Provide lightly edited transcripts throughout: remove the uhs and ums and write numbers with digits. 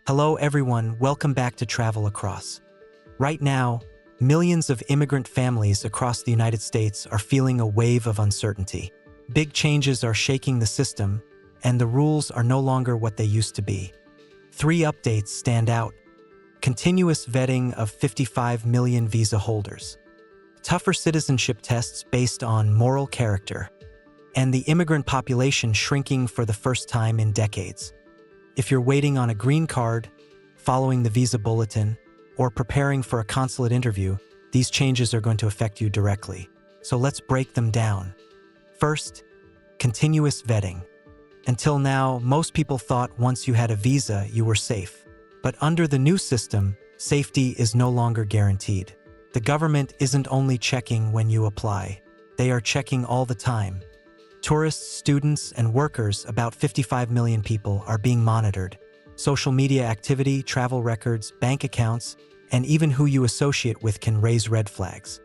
Hello everyone, welcome back to Travel Across. Right now, millions of immigrant families across the United States are feeling a wave of uncertainty. Big changes are shaking the system, and the rules are no longer what they used to be. 3 updates stand out. Continuous vetting of 55 million visa holders. Tougher citizenship tests based on moral character. And the immigrant population shrinking for the first time in decades. If you're waiting on a green card, following the visa bulletin, or preparing for a consulate interview, these changes are going to affect you directly. So let's break them down. First, continuous vetting. Until now, most people thought once you had a visa, you were safe. But under the new system, safety is no longer guaranteed. The government isn't only checking when you apply. They are checking all the time. Tourists, students, and workers, about 55 million people, are being monitored. Social media activity, travel records, bank accounts, and even who you associate with can raise red flags.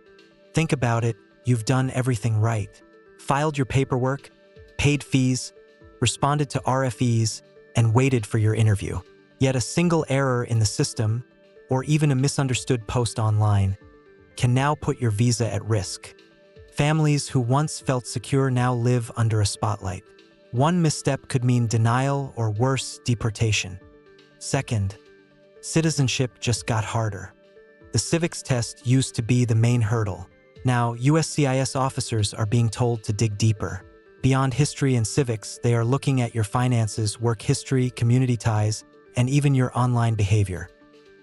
Think about it, you've done everything right. Filed your paperwork, paid fees, responded to RFEs, and waited for your interview. Yet a single error in the system, or even a misunderstood post online, can now put your visa at risk. Families who once felt secure now live under a spotlight. One misstep could mean denial or worse, deportation. Second, citizenship just got harder. The civics test used to be the main hurdle. Now, USCIS officers are being told to dig deeper. Beyond history and civics, they are looking at your finances, work history, community ties, and even your online behavior.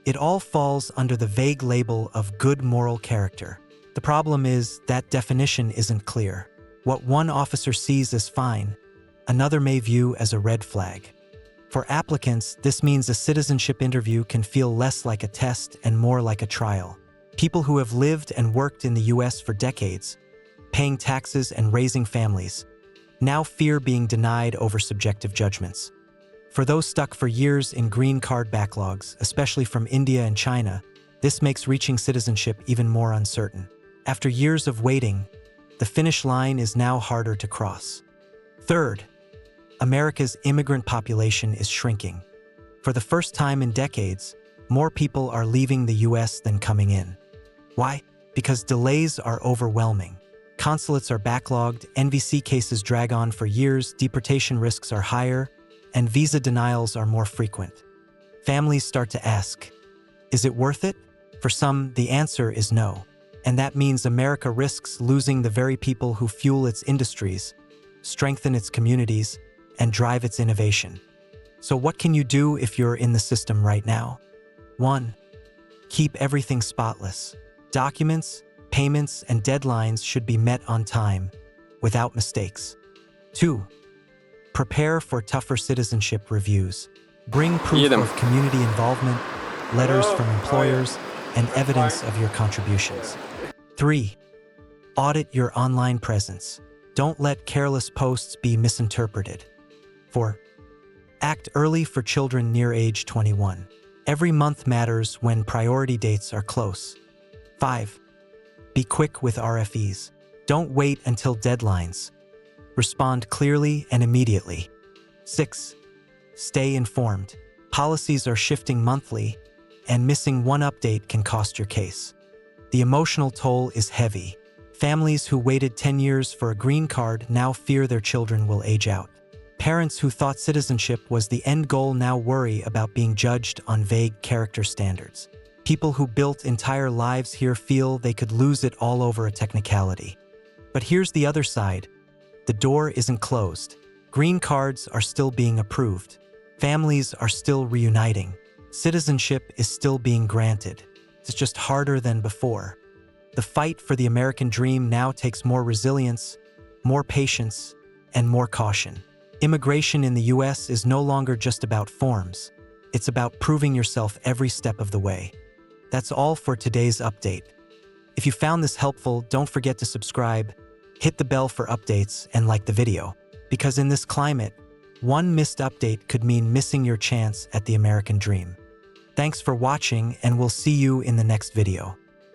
It all falls under the vague label of good moral character. The problem is that definition isn't clear. What one officer sees as fine, another may view as a red flag. For applicants, this means a citizenship interview can feel less like a test and more like a trial. People who have lived and worked in the US for decades, paying taxes and raising families, now fear being denied over subjective judgments. For those stuck for years in green card backlogs, especially from India and China, this makes reaching citizenship even more uncertain. After years of waiting, the finish line is now harder to cross. Third, America's immigrant population is shrinking. For the first time in decades, more people are leaving the US than coming in. Why? Because delays are overwhelming. Consulates are backlogged, NVC cases drag on for years, deportation risks are higher, and visa denials are more frequent. Families start to ask, is it worth it? For some, the answer is no. And that means America risks losing the very people who fuel its industries, strengthen its communities, and drive its innovation. So what can you do if you're in the system right now? 1. Keep everything spotless. Documents, payments, and deadlines should be met on time, without mistakes. 2. Prepare for tougher citizenship reviews. Bring proof of community involvement, letters from employers, and evidence of your contributions. 3. Audit your online presence. Don't let careless posts be misinterpreted. 4. Act early for children near age 21. Every month matters when priority dates are close. 5. Be quick with RFEs. Don't wait until deadlines. Respond clearly and immediately. 6. Stay informed. Policies are shifting monthly, and missing one update can cost your case. The emotional toll is heavy. Families who waited 10 years for a green card now fear their children will age out. Parents who thought citizenship was the end goal now worry about being judged on vague character standards. People who built entire lives here feel they could lose it all over a technicality. But here's the other side. The door isn't closed. Green cards are still being approved. Families are still reuniting. Citizenship is still being granted. It's just harder than before. The fight for the American dream now takes more resilience, more patience, and more caution. Immigration in the US is no longer just about forms. It's about proving yourself every step of the way. That's all for today's update. If you found this helpful, don't forget to subscribe, hit the bell for updates, and like the video. Because in this climate, one missed update could mean missing your chance at the American dream. Thanks for watching, and we'll see you in the next video.